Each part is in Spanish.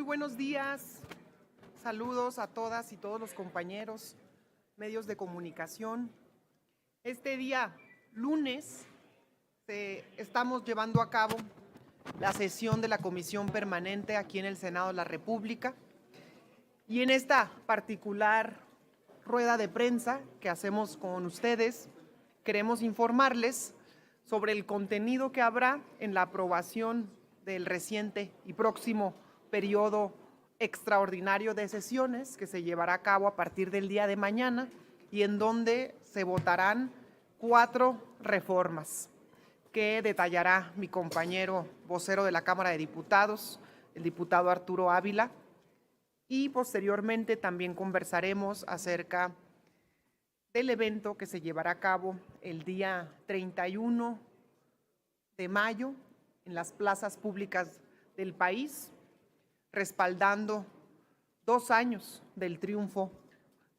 buenos días. Saludos a todas y todos los compañeros, medios de comunicación. Este día, lunes, estamos llevando a cabo la sesión de la Comisión Permanente aquí en el Senado de la República. Y en esta particular rueda de prensa que hacemos con ustedes, queremos informarles sobre el contenido que habrá en la aprobación del reciente y próximo periodo extraordinario de sesiones que se llevará a cabo a partir del día de mañana y en donde se votarán 4 reformas que detallará mi compañero vocero de la Cámara de Diputados, el diputado Arturo Ávila, y posteriormente también conversaremos acerca del evento que se llevará a cabo el día 31 de mayo en las plazas públicas del país, respaldando 2 años del triunfo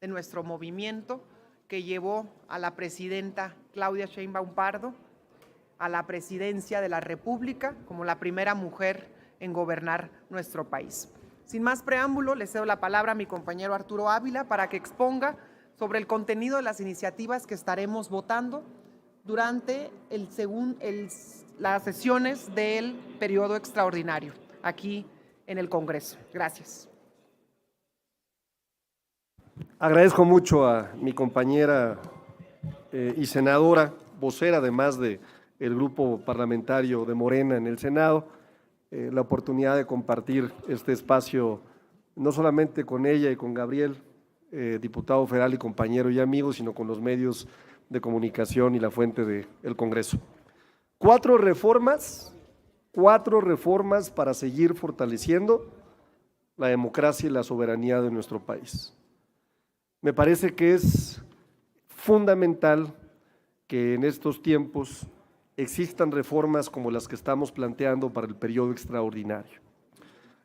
de nuestro movimiento que llevó a la presidenta Claudia Sheinbaum Pardo a la presidencia de la República como la primera mujer en gobernar nuestro país. Sin más preámbulo, le cedo la palabra a mi compañero Arturo Ávila para que exponga sobre el contenido de las iniciativas que estaremos votando durante las sesiones del periodo extraordinario aquí en el Congreso. Gracias. Agradezco mucho a mi compañera y senadora, vocera además del grupo parlamentario de Morena en el Senado, la oportunidad de compartir este espacio no solamente con ella y con Gabriel, diputado federal y compañero y amigo, sino con los medios de comunicación y la fuente del Congreso. 4 reformas para seguir fortaleciendo la democracia y la soberanía de nuestro país. Me parece que es fundamental que en estos tiempos existan reformas como las que estamos planteando para el periodo extraordinario.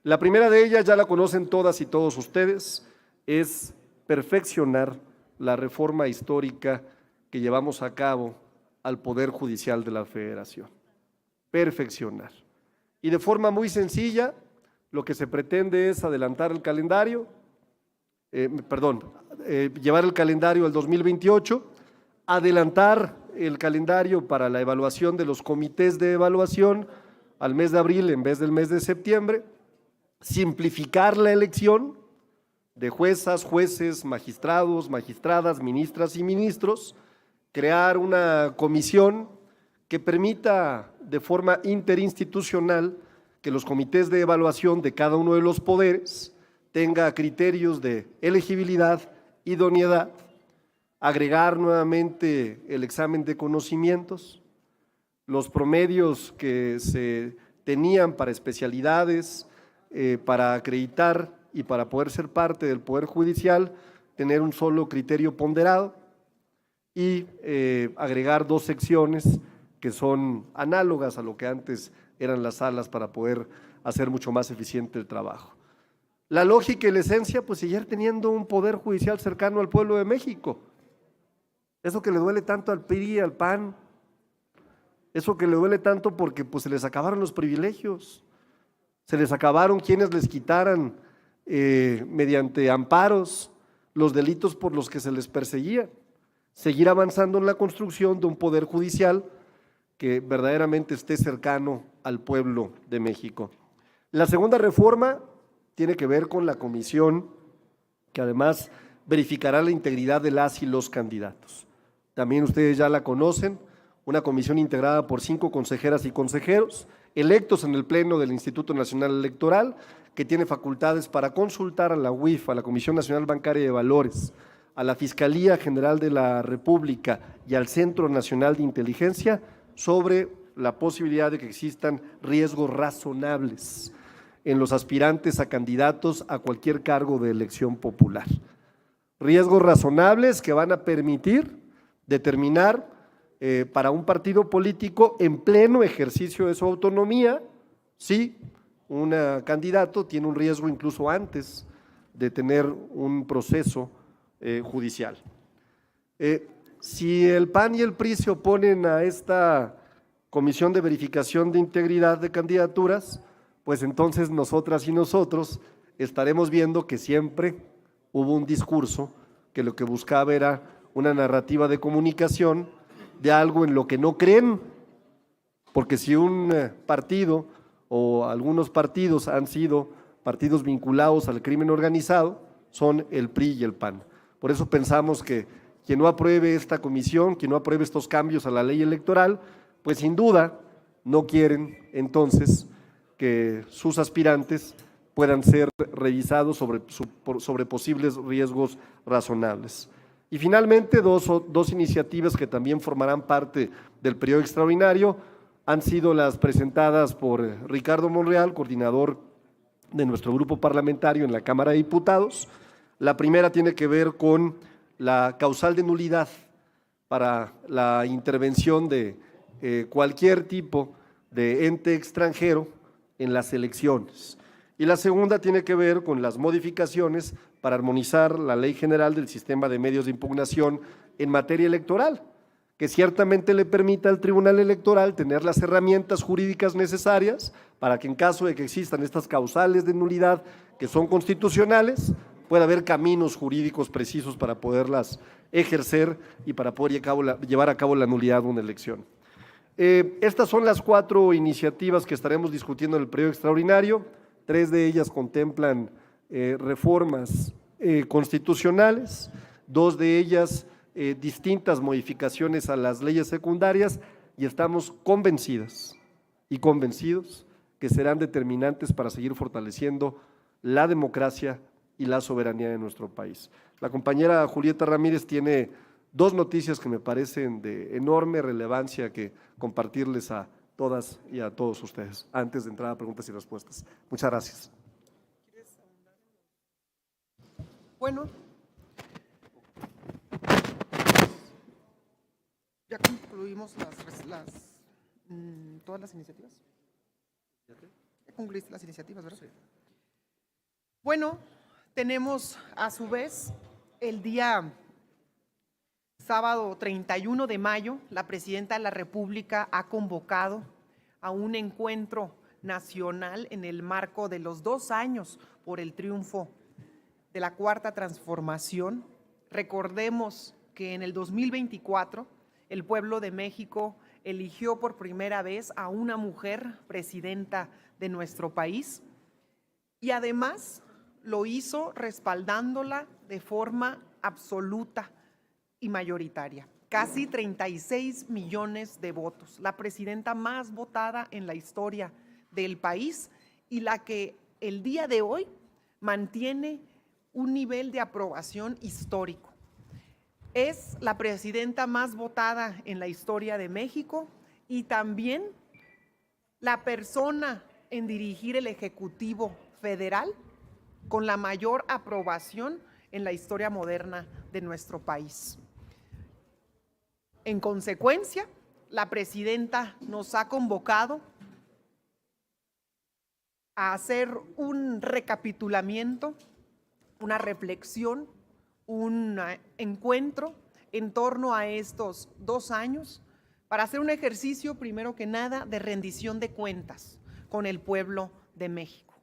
La primera de ellas, ya la conocen todas y todos ustedes, es perfeccionar la reforma histórica que llevamos a cabo al Poder Judicial de la Federación. Perfeccionar. Y de forma muy sencilla, lo que se pretende es adelantar el calendario, llevar el calendario al 2028, adelantar el calendario para la evaluación de los comités de evaluación al mes de abril en vez del mes de septiembre, simplificar la elección de juezas, jueces, magistrados, magistradas, ministras y ministros, crear una comisión que permita de forma interinstitucional que los comités de evaluación de cada uno de los poderes tenga criterios de elegibilidad, idoneidad, agregar nuevamente el examen de conocimientos, los promedios que se tenían para especialidades, para acreditar y para poder ser parte del Poder Judicial, tener un solo criterio ponderado y agregar 2 secciones que son análogas a lo que antes eran las salas para poder hacer mucho más eficiente el trabajo. La lógica y la esencia, pues seguir teniendo un Poder Judicial cercano al pueblo de México. Eso que le duele tanto al PRI y al PAN, eso que le duele tanto porque pues se les acabaron los privilegios, se les acabaron quienes les quitaran mediante amparos los delitos por los que se les perseguía. Seguir avanzando en la construcción de un Poder Judicial que verdaderamente esté cercano al pueblo de México. La segunda reforma tiene que ver con la comisión que además verificará la integridad de las y los candidatos. También ustedes ya la conocen, una comisión integrada por 5 consejeras y consejeros, electos en el Pleno del Instituto Nacional Electoral, que tiene facultades para consultar a la UIF, a la Comisión Nacional Bancaria de Valores, a la Fiscalía General de la República y al Centro Nacional de Inteligencia sobre la posibilidad de que existan riesgos razonables en los aspirantes a candidatos a cualquier cargo de elección popular. Riesgos razonables que van a permitir determinar para un partido político en pleno ejercicio de su autonomía si un candidato tiene un riesgo incluso antes de tener un proceso judicial. Si el PAN y el PRI se oponen a esta comisión de verificación de integridad de candidaturas, pues entonces nosotras y nosotros estaremos viendo que siempre hubo un discurso que lo que buscaba era una narrativa de comunicación de algo en lo que no creen, porque si un partido o algunos partidos han sido partidos vinculados al crimen organizado, son el PRI y el PAN. Por eso pensamos que quien no apruebe esta comisión, quien no apruebe estos cambios a la ley electoral, pues sin duda no quieren entonces que sus aspirantes puedan ser revisados sobre posibles riesgos razonables. Y finalmente, dos iniciativas que también formarán parte del periodo extraordinario han sido las presentadas por Ricardo Monreal, coordinador de nuestro grupo parlamentario en la Cámara de Diputados. La primera tiene que ver con la causal de nulidad para la intervención de cualquier tipo de ente extranjero en las elecciones. Y la segunda tiene que ver con las modificaciones para armonizar la Ley General del Sistema de Medios de Impugnación en materia electoral, que ciertamente le permita al Tribunal Electoral tener las herramientas jurídicas necesarias para que en caso de que existan estas causales de nulidad que son constitucionales, pueda haber caminos jurídicos precisos para poderlas ejercer y para poder llevar a cabo la nulidad de una elección. Estas son las 4 iniciativas que estaremos discutiendo en el periodo extraordinario. 3 de ellas contemplan reformas constitucionales, 2 de ellas distintas modificaciones a las leyes secundarias, y estamos convencidas y convencidos que serán determinantes para seguir fortaleciendo la democracia y la soberanía de nuestro país. La compañera Julieta Ramírez tiene 2 noticias que me parecen de enorme relevancia que compartirles a todas y a todos ustedes, antes de entrar a preguntas y respuestas. Muchas gracias. Bueno, ya concluimos todas las iniciativas. Ya concluiste las iniciativas, ¿verdad? Sí. Bueno, tenemos a su vez el día sábado 31 de mayo, la Presidenta de la República ha convocado a un encuentro nacional en el marco de los 2 años por el triunfo de la Cuarta Transformación. Recordemos que en el 2024 el pueblo de México eligió por primera vez a una mujer presidenta de nuestro país y además lo hizo respaldándola de forma absoluta y mayoritaria, casi 36 millones de votos, la presidenta más votada en la historia del país y la que el día de hoy mantiene un nivel de aprobación histórico. Es la presidenta más votada en la historia de México y también la persona en dirigir el Ejecutivo Federal con la mayor aprobación en la historia moderna de nuestro país. En consecuencia, la presidenta nos ha convocado a hacer un recapitulamiento, una reflexión, un encuentro en torno a estos 2 años para hacer un ejercicio, primero que nada, de rendición de cuentas con el pueblo de México.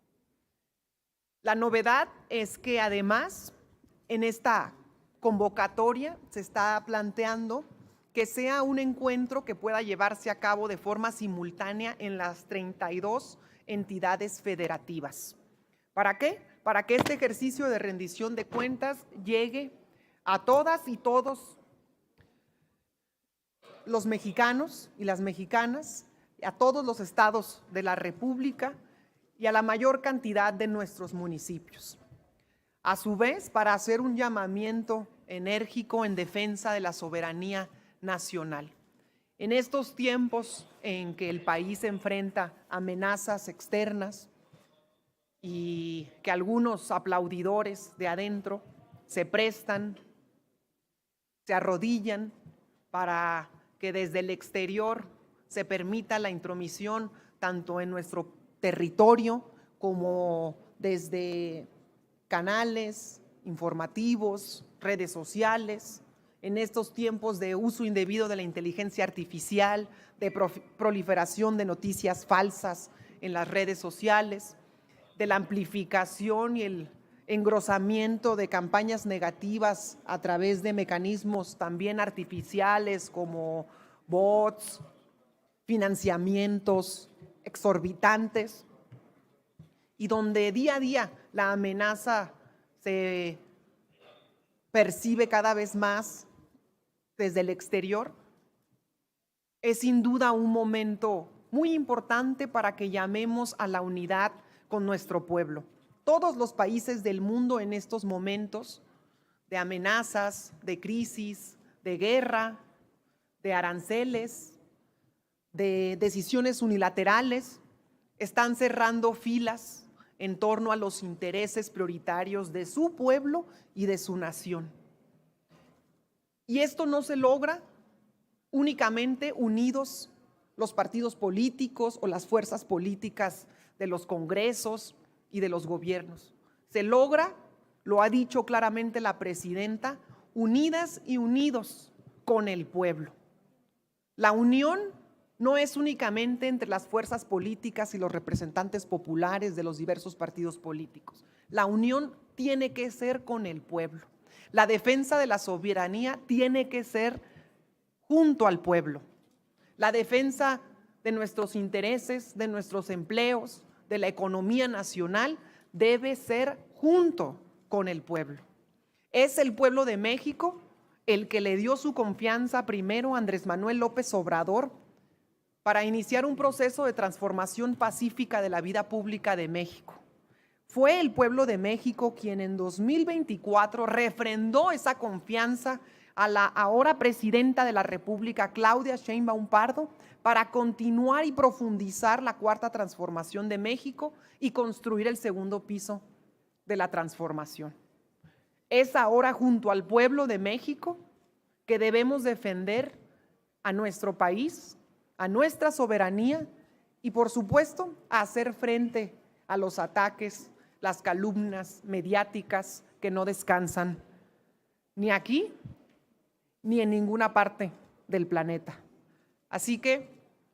La novedad es que además en esta convocatoria se está planteando que sea un encuentro que pueda llevarse a cabo de forma simultánea en las 32 entidades federativas. ¿Para qué? Para que este ejercicio de rendición de cuentas llegue a todas y todos los mexicanos y las mexicanas, a todos los estados de la República y a la mayor cantidad de nuestros municipios. A su vez, para hacer un llamamiento enérgico en defensa de la soberanía nacional. En estos tiempos en que el país enfrenta amenazas externas y que algunos aplaudidores de adentro se prestan, se arrodillan para que desde el exterior se permita la intromisión tanto en nuestro territorio como desde canales informativos, redes sociales, en estos tiempos de uso indebido de la inteligencia artificial, de proliferación de noticias falsas en las redes sociales, de la amplificación y el engrosamiento de campañas negativas a través de mecanismos también artificiales como bots, financiamientos exorbitantes, y donde día a día la amenaza se percibe cada vez más desde el exterior, es sin duda un momento muy importante para que llamemos a la unidad con nuestro pueblo. Todos los países del mundo en estos momentos de amenazas, de crisis, de guerra, de aranceles, de decisiones unilaterales, están cerrando filas en torno a los intereses prioritarios de su pueblo y de su nación. Y esto no se logra únicamente unidos los partidos políticos o las fuerzas políticas de los congresos y de los gobiernos. Se logra, lo ha dicho claramente la presidenta, unidas y unidos con el pueblo. La unión no es únicamente entre las fuerzas políticas y los representantes populares de los diversos partidos políticos. La unión tiene que ser con el pueblo. La defensa de la soberanía tiene que ser junto al pueblo. La defensa de nuestros intereses, de nuestros empleos, de la economía nacional, debe ser junto con el pueblo. Es el pueblo de México el que le dio su confianza primero a Andrés Manuel López Obrador para iniciar un proceso de transformación pacífica de la vida pública de México. Fue el pueblo de México quien en 2024 refrendó esa confianza a la ahora presidenta de la República, Claudia Sheinbaum Pardo, para continuar y profundizar la cuarta transformación de México y construir el segundo piso de la transformación. Es ahora junto al pueblo de México que debemos defender a nuestro país, a nuestra soberanía y, por supuesto, a hacer frente a los ataques, las calumnias mediáticas que no descansan ni aquí ni en ninguna parte del planeta. Así que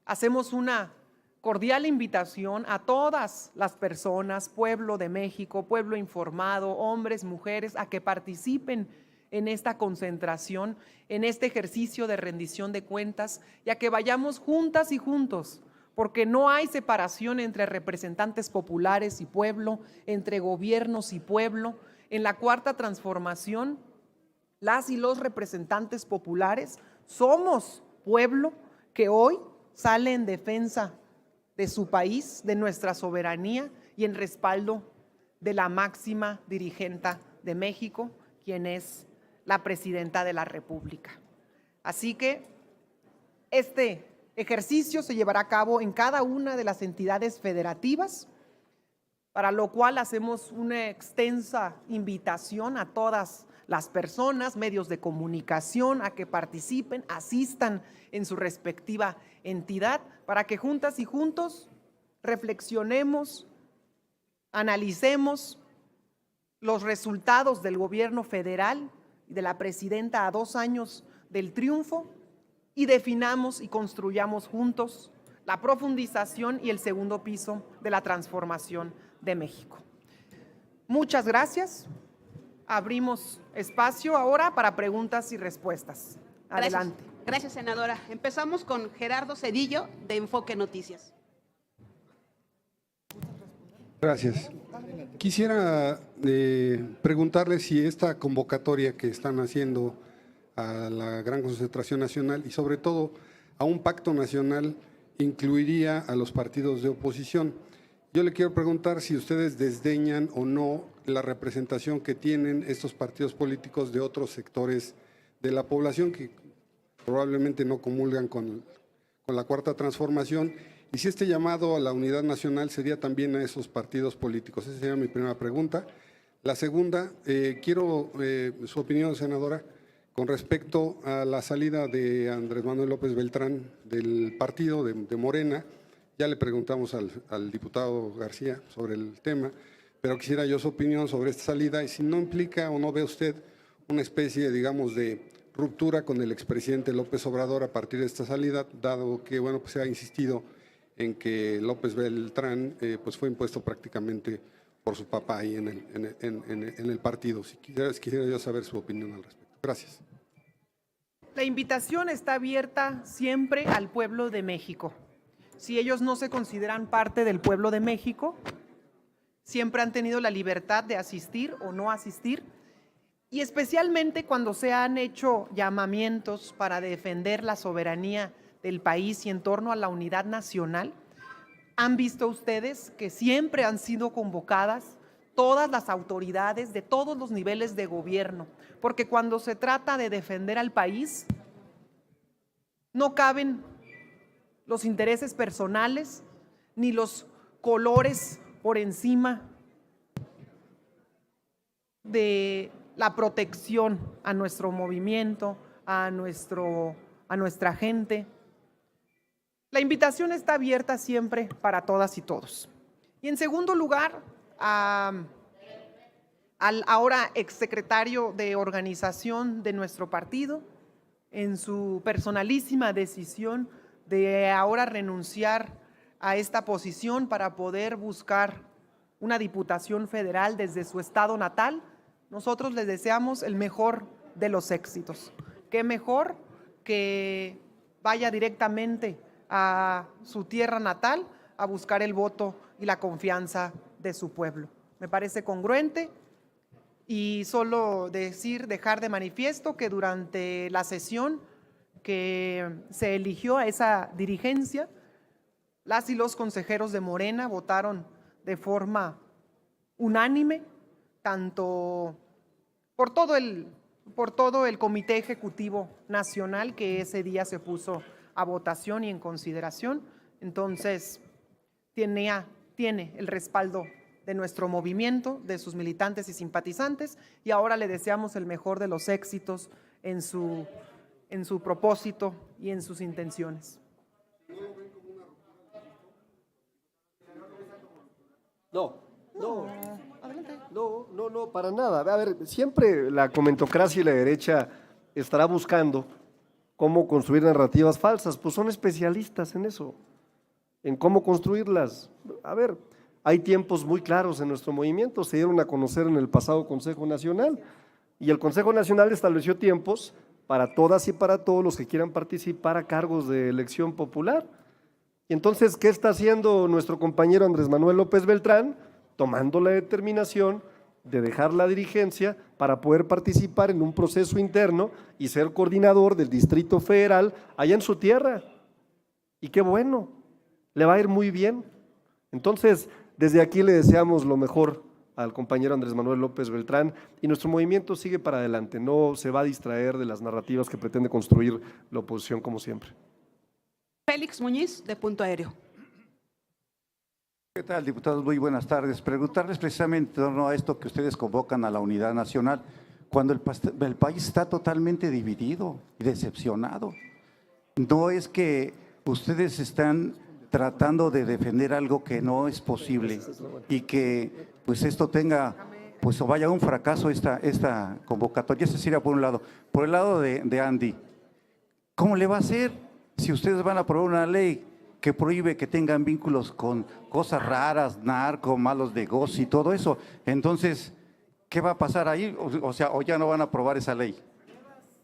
hacemos una cordial invitación a todas las personas, pueblo de México, pueblo informado, hombres, mujeres, a que participen en esta concentración, en este ejercicio de rendición de cuentas, y a que vayamos juntas y juntos, porque no hay separación entre representantes populares y pueblo, entre gobiernos y pueblo. En la cuarta transformación, las y los representantes populares somos pueblo que hoy sale en defensa de su país, de nuestra soberanía y en respaldo de la máxima dirigente de México, quien es la presidenta de la República. Así que este ejercicio se llevará a cabo en cada una de las entidades federativas, para lo cual hacemos una extensa invitación a todas las personas, medios de comunicación, a que participen, asistan en su respectiva entidad, para que juntas y juntos reflexionemos, analicemos los resultados del gobierno federal y de la presidenta a 2 años del triunfo y definamos y construyamos juntos la profundización y el segundo piso de la transformación de México. Muchas gracias. Abrimos espacio ahora para preguntas y respuestas. Adelante. Gracias, senadora. Empezamos con Gerardo Cedillo, de Enfoque Noticias. Gracias. Quisiera preguntarle si esta convocatoria que están haciendo a la gran concentración nacional y sobre todo a un pacto nacional incluiría a los partidos de oposición. Yo le quiero preguntar si ustedes desdeñan o no la representación que tienen estos partidos políticos de otros sectores de la población que probablemente no comulgan con la cuarta transformación, y si este llamado a la unidad nacional sería también a esos partidos políticos. Esa sería mi primera pregunta. La segunda, quiero su opinión, senadora, con respecto a la salida de Andrés Manuel López Beltrán del partido de Morena. Ya le preguntamos al diputado García sobre el tema, pero quisiera yo su opinión sobre esta salida y si no implica o no ve usted una especie, digamos, de ruptura con el expresidente López Obrador a partir de esta salida, dado que, bueno, pues se ha insistido en que López Beltrán pues fue impuesto prácticamente por su papá ahí en el partido. Si quisiera yo saber su opinión al respecto. Gracias. La invitación está abierta siempre al pueblo de México. Si ellos no se consideran parte del pueblo de México, siempre han tenido la libertad de asistir o no asistir, y especialmente cuando se han hecho llamamientos para defender la soberanía del país y en torno a la unidad nacional, han visto ustedes que siempre han sido convocadas todas las autoridades de todos los niveles de gobierno, porque cuando se trata de defender al país, no caben los intereses personales ni los colores por encima de la protección a nuestro movimiento, a nuestra gente. La invitación está abierta siempre para todas y todos. Y en segundo lugar, al ahora exsecretario de organización de nuestro partido, en su personalísima decisión de ahora renunciar a esta posición para poder buscar una diputación federal desde su estado natal, nosotros les deseamos el mejor de los éxitos. Qué mejor que vaya directamente a su tierra natal a buscar el voto y la confianza de su pueblo. Me parece congruente y solo dejar de manifiesto que durante la sesión que se eligió a esa dirigencia, las y los consejeros de Morena votaron de forma unánime, tanto por todo el Comité Ejecutivo Nacional que ese día se puso a votación y en consideración. Entonces, tiene el respaldo de nuestro movimiento, de sus militantes y simpatizantes, y ahora le deseamos el mejor de los éxitos en su propósito y en sus intenciones. No, para nada. A ver, siempre la comentocracia y la derecha estará buscando cómo construir narrativas falsas, pues son especialistas en eso, en cómo construirlas. A ver, hay tiempos muy claros en nuestro movimiento, se dieron a conocer en el pasado Consejo Nacional, y el Consejo Nacional estableció tiempos para todas y para todos los que quieran participar a cargos de elección popular. Y entonces, ¿qué está haciendo nuestro compañero Andrés Manuel López Beltrán? Tomando la determinación de dejar la dirigencia para poder participar en un proceso interno y ser coordinador del Distrito Federal allá en su tierra. Y qué bueno, le va a ir muy bien. Entonces, desde aquí le deseamos lo mejor al compañero Andrés Manuel López Beltrán, y nuestro movimiento sigue para adelante, no se va a distraer de las narrativas que pretende construir la oposición como siempre. Félix Muñiz, de Punto Aéreo. ¿Qué tal, diputados? Muy buenas tardes. Preguntarles precisamente en torno a esto que ustedes convocan a la unidad nacional, cuando el país está totalmente dividido y decepcionado. No es que ustedes están tratando de defender algo que no es posible y que pues esto tenga, pues o vaya a un fracaso esta convocatoria. Eso sería por un lado. Por el lado de Andy, ¿cómo le va a hacer si ustedes van a aprobar una ley que prohíbe que tengan vínculos con cosas raras, narco, malos negocios y todo eso? Entonces, ¿qué va a pasar ahí? O sea, ¿o ya no van a aprobar esa ley?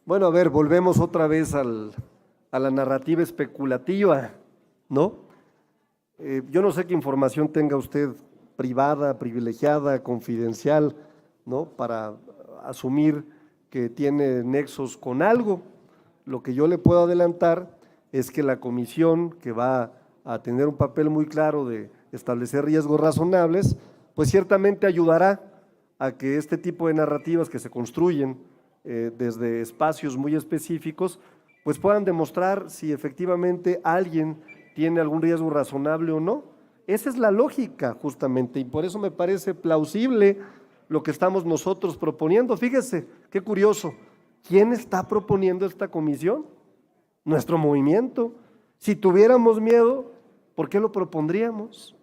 Bueno, a ver, volvemos otra vez a la narrativa especulativa, ¿no? Yo no sé qué información tenga usted privada, privilegiada, confidencial, ¿no? Para asumir que tiene nexos con algo. Lo que yo le puedo adelantar es que la comisión, que va a tener un papel muy claro de establecer riesgos razonables, pues ciertamente ayudará a que este tipo de narrativas que se construyen desde espacios muy específicos, pues puedan demostrar si efectivamente alguien tiene algún riesgo razonable o no. Esa es la lógica justamente, y por eso me parece plausible lo que estamos nosotros proponiendo. Fíjese, qué curioso, ¿quién está proponiendo esta comisión? Nuestro movimiento. Si tuviéramos miedo, ¿por qué lo propondríamos?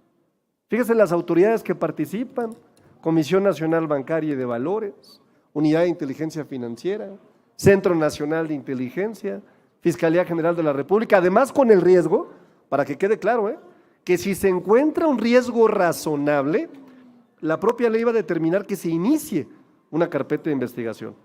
Fíjese las autoridades que participan: Comisión Nacional Bancaria y de Valores, Unidad de Inteligencia Financiera, Centro Nacional de Inteligencia, Fiscalía General de la República, además con el riesgo, para que quede claro, que si se encuentra un riesgo razonable, la propia ley va a determinar que se inicie una carpeta de investigación.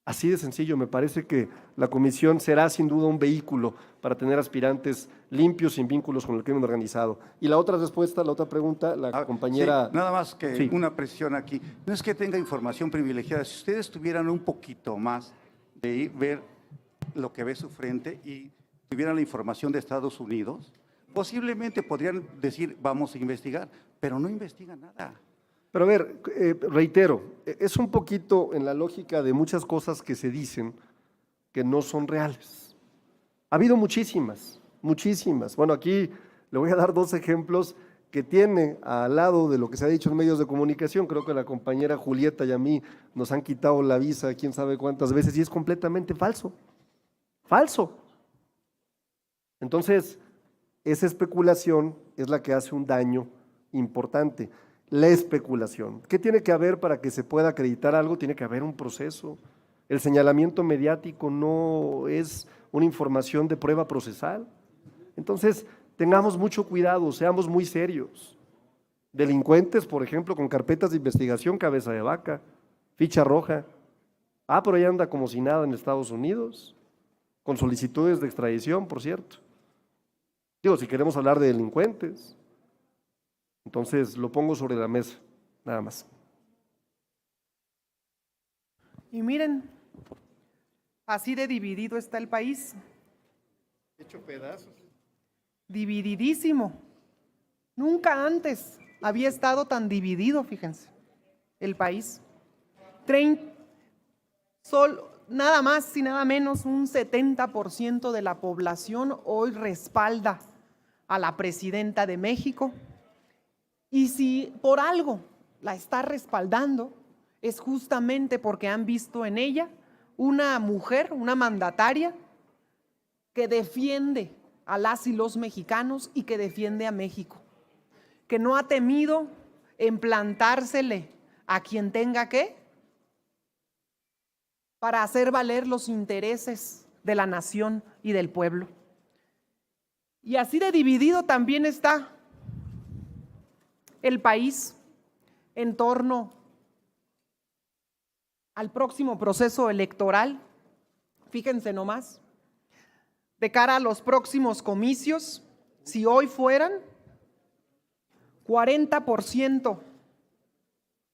Así de sencillo, me parece que la comisión será sin duda un vehículo para tener aspirantes limpios, sin vínculos con el crimen organizado. Y la otra respuesta, la otra pregunta, la compañera… Sí, nada más que Sí. una precisión aquí. No es que tenga información privilegiada. Si ustedes tuvieran un poquito más de ver lo que ve su frente y tuvieran la información de Estados Unidos, posiblemente podrían decir, vamos a investigar, pero no investigan nada. Pero a ver, reitero, es un poquito en la lógica de muchas cosas que se dicen que no son reales. Ha habido muchísimas, muchísimas. Bueno, aquí le voy a dar dos ejemplos que tiene al lado de lo que se ha dicho en medios de comunicación. Creo que la compañera Julieta y a mí nos han quitado la visa quién sabe cuántas veces y es completamente falso. Falso. Entonces, esa especulación es la que hace un daño importante. La especulación. ¿Qué tiene que haber para que se pueda acreditar algo? Tiene que haber un proceso. El señalamiento mediático no es una información de prueba procesal. Entonces, tengamos mucho cuidado, seamos muy serios. Delincuentes, por ejemplo, con carpetas de investigación, cabeza de vaca, ficha roja. Pero ahí anda como si nada en Estados Unidos, con solicitudes de extradición, por cierto. Digo, si queremos hablar de delincuentes. Entonces, lo pongo sobre la mesa, nada más. Y miren, así de dividido está el país. Hecho pedazos. Divididísimo. Nunca antes había estado tan dividido, fíjense, el país. Nada más y nada menos, un 70% de la población hoy respalda a la presidenta de México. Y si por algo la está respaldando, es justamente porque han visto en ella una mujer, una mandataria que defiende a las y los mexicanos y que defiende a México, que no ha temido en plantársele a quien tenga que para hacer valer los intereses de la nación y del pueblo. Y así de dividido también está el país en torno al próximo proceso electoral. Fíjense nomás, de cara a los próximos comicios, si hoy fueran 40%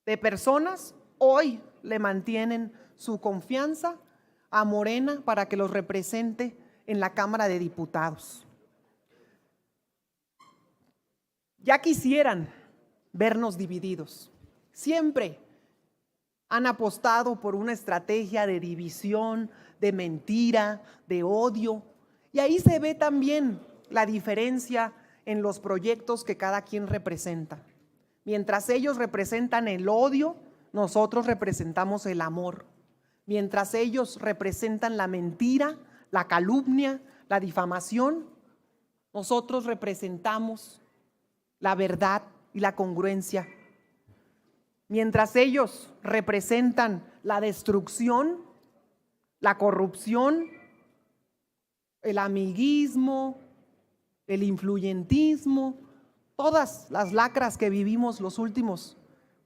de personas, hoy le mantienen su confianza a Morena para que los represente en la Cámara de Diputados. Ya quisieran vernos divididos. Siempre han apostado por una estrategia de división, de mentira, de odio. Y ahí se ve también la diferencia en los proyectos que cada quien representa. Mientras ellos representan el odio, nosotros representamos el amor. Mientras ellos representan la mentira, la calumnia, la difamación, nosotros representamos la verdad y la congruencia. Mientras ellos representan la destrucción, la corrupción, el amiguismo, el influyentismo, todas las lacras que vivimos los últimos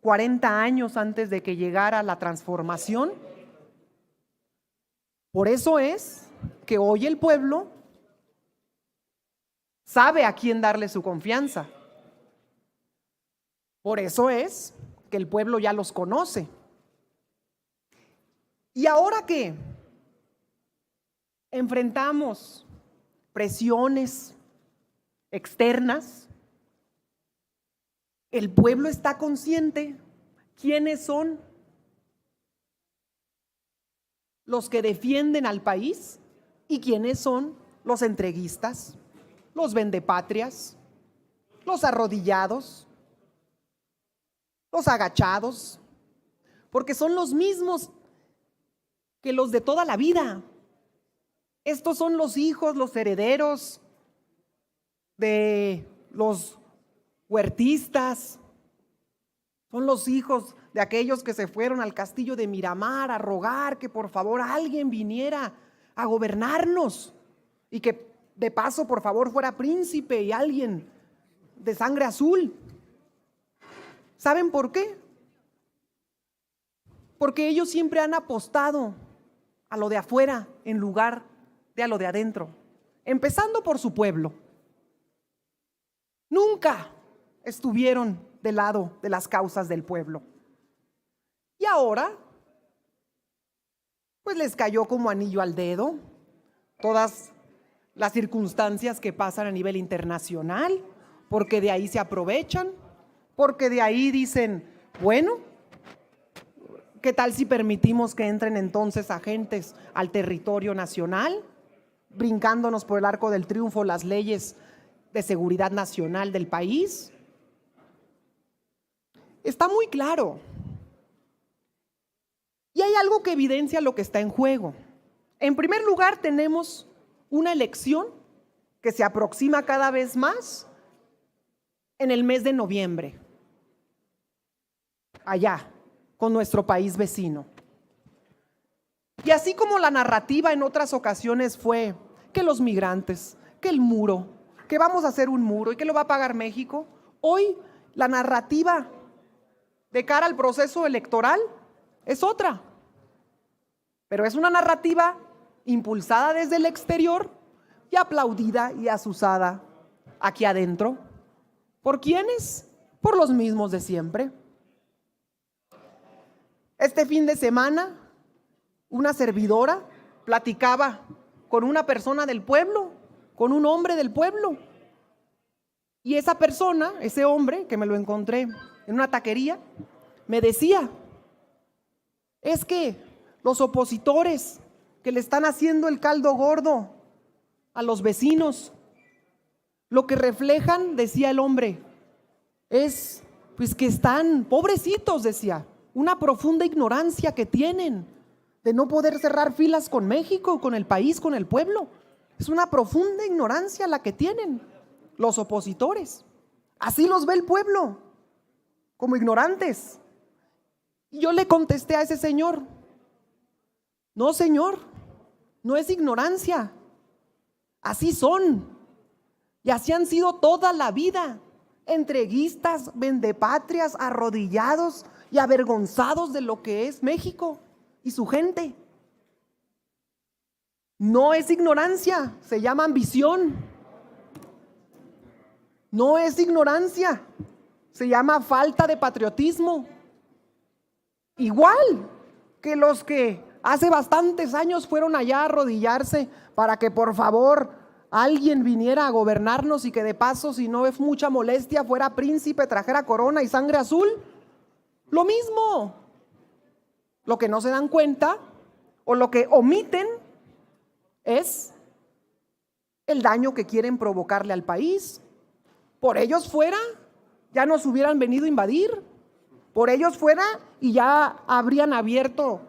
40 años antes de que llegara la transformación. Por eso es que hoy el pueblo sabe a quién darle su confianza. Por eso es que el pueblo ya los conoce. Y ahora que enfrentamos presiones externas, el pueblo está consciente quiénes son los que defienden al país y quiénes son los entreguistas, los vendepatrias, los arrodillados, los agachados, porque son los mismos que los de toda la vida. Estos son los hijos, los herederos de los huertistas, son los hijos de aquellos que se fueron al castillo de Miramar a rogar que por favor alguien viniera a gobernarnos y que de paso, por favor, fuera príncipe y alguien de sangre azul. ¿Saben por qué? Porque ellos siempre han apostado a lo de afuera en lugar de a lo de adentro, empezando por su pueblo. Nunca estuvieron del lado de las causas del pueblo. Y ahora, pues les cayó como anillo al dedo todas las circunstancias que pasan a nivel internacional, porque de ahí se aprovechan, porque de ahí dicen, bueno, ¿qué tal si permitimos que entren entonces agentes al territorio nacional, brincándonos por el arco del triunfo las leyes de seguridad nacional del país? Está muy claro. Y hay algo que evidencia lo que está en juego. En primer lugar, tenemos una elección que se aproxima cada vez más en el mes de noviembre, allá, con nuestro país vecino. Y así como la narrativa en otras ocasiones fue que los migrantes, que el muro, que vamos a hacer un muro y que lo va a pagar México, hoy la narrativa de cara al proceso electoral es otra, pero es una narrativa impulsada desde el exterior y aplaudida y azuzada aquí adentro. ¿Por quiénes? Por los mismos de siempre. Este fin de semana, una servidora platicaba con una persona del pueblo, con un hombre del pueblo, y esa persona, ese hombre que me lo encontré en una taquería, me decía, es que los opositores que le están haciendo el caldo gordo a los vecinos, lo que reflejan, decía el hombre, es pues que están pobrecitos, decía, una profunda ignorancia que tienen de no poder cerrar filas con México, con el país, con el pueblo. Es una profunda ignorancia la que tienen los opositores. Así los ve el pueblo, como ignorantes. Y yo le contesté a ese señor, no señor, no es ignorancia, así son, y así han sido toda la vida, entreguistas, vendepatrias, arrodillados y avergonzados de lo que es México y su gente. No es ignorancia, se llama ambición. No es ignorancia, se llama falta de patriotismo. Igual que los que hace bastantes años fueron allá a arrodillarse para que por favor alguien viniera a gobernarnos y que de paso, si no es mucha molestia, fuera príncipe, trajera corona y sangre azul. Lo mismo. Lo que no se dan cuenta o lo que omiten es el daño que quieren provocarle al país. Por ellos fuera, ya nos hubieran venido a invadir. Por ellos fuera y ya habrían abierto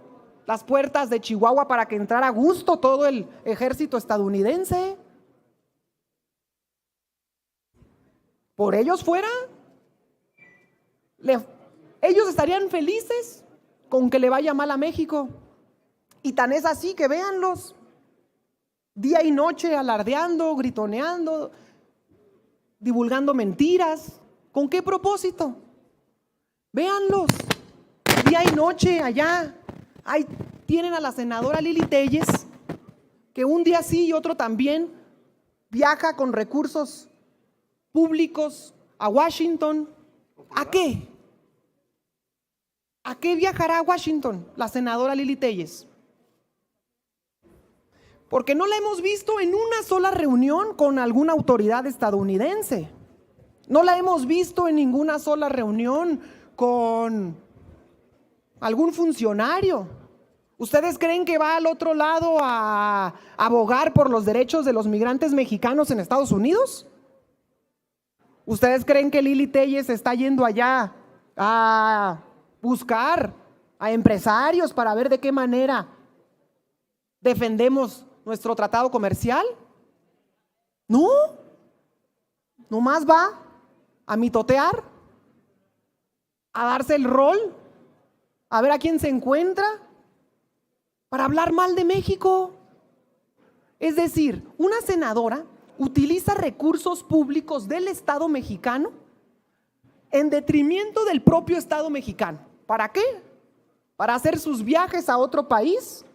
las puertas de Chihuahua para que entrara a gusto todo el ejército estadounidense. Por ellos fuera, ellos estarían felices con que le vaya mal a México. Y tan es así que véanlos, día y noche alardeando, gritoneando, divulgando mentiras. ¿Con qué propósito? Véanlos, día y noche allá. Ahí tienen a la senadora Lili Téllez, que un día sí y otro también viaja con recursos públicos a Washington. ¿A qué? ¿A qué viajará a Washington la senadora Lili Téllez? Porque no la hemos visto en una sola reunión con alguna autoridad estadounidense. No la hemos visto en ninguna sola reunión con algún funcionario. ¿Ustedes creen que va al otro lado a abogar por los derechos de los migrantes mexicanos en Estados Unidos? ¿Ustedes creen que Lili Téllez está yendo allá a buscar a empresarios para ver de qué manera defendemos nuestro tratado comercial? No, nomás va a mitotear, a darse el rol, a ver a quién se encuentra para hablar mal de México. Es decir, una senadora utiliza recursos públicos del Estado mexicano en detrimento del propio Estado mexicano. ¿Para qué? Para hacer sus viajes a otro país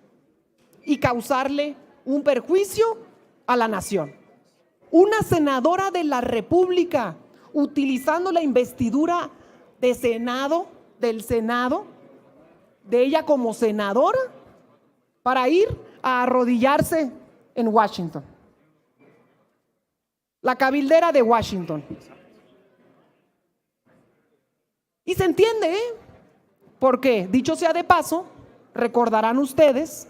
y causarle un perjuicio a la nación. Una senadora de la República utilizando la investidura de Senado, del Senado, de ella como senadora, para ir a arrodillarse en Washington. La cabildera de Washington. Y se entiende, ¿eh? Porque, dicho sea de paso, recordarán ustedes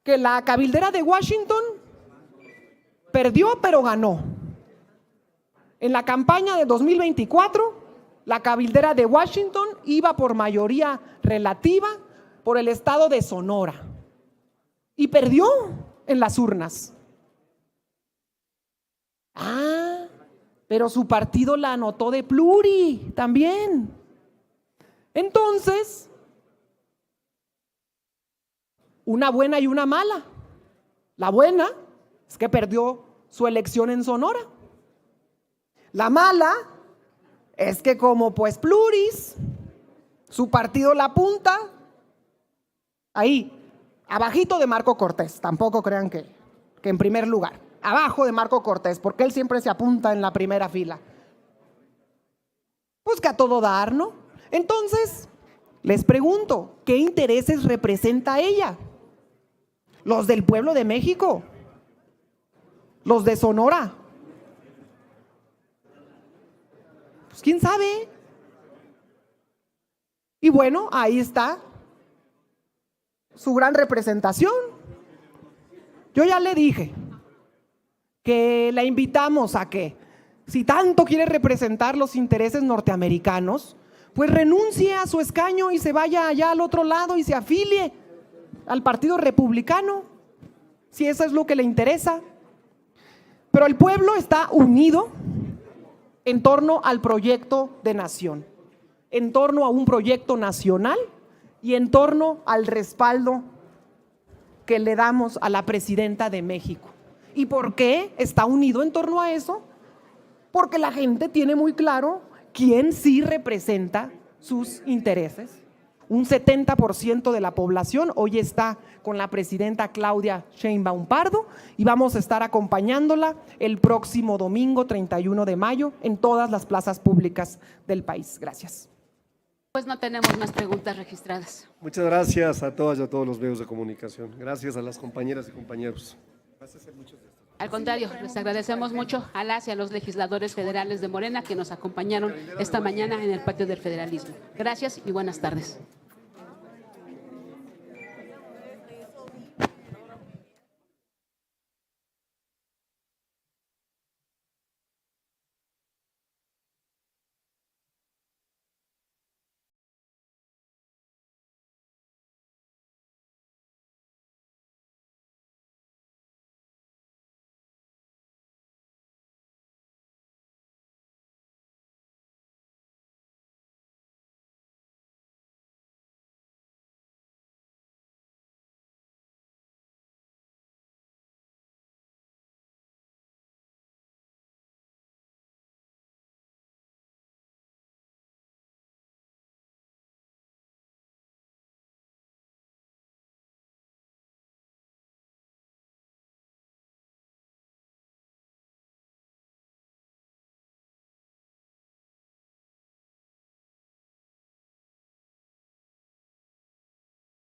que la cabildera de Washington perdió pero ganó. En la campaña de 2024, la cabildera de Washington iba por mayoría relativa por el estado de Sonora y perdió en las urnas. Ah, pero su partido la anotó de pluri también. Entonces, una buena y una mala. La buena es que perdió su elección en Sonora. La mala es que como pues pluris, su partido la apunta ahí, abajito de Marco Cortés. Tampoco crean que en primer lugar, abajo de Marco Cortés, porque él siempre se apunta en la primera fila. Pues que a todo dar, ¿no? Entonces, les pregunto, ¿qué intereses representa ella? ¿Los del pueblo de México? ¿Los de Sonora? Pues quién sabe. Y bueno, ahí está su gran representación. Yo ya le dije que la invitamos a que, si tanto quiere representar los intereses norteamericanos, pues renuncie a su escaño y se vaya allá al otro lado y se afilie al Partido Republicano, si eso es lo que le interesa. Pero el pueblo está unido en torno al proyecto de nación, en torno a un proyecto nacional y en torno al respaldo que le damos a la presidenta de México. ¿Y por qué está unido en torno a eso? Porque la gente tiene muy claro quién sí representa sus intereses. Un 70% de la población hoy está con la presidenta Claudia Sheinbaum Pardo y vamos a estar acompañándola el próximo domingo 31 de mayo en todas las plazas públicas del país. Gracias. Pues no tenemos más preguntas registradas. Muchas gracias a todas y a todos los medios de comunicación. Gracias a las compañeras y compañeros. Al contrario, les agradecemos mucho a las y a los legisladores federales de Morena que nos acompañaron esta mañana en el patio del federalismo. Gracias y buenas tardes.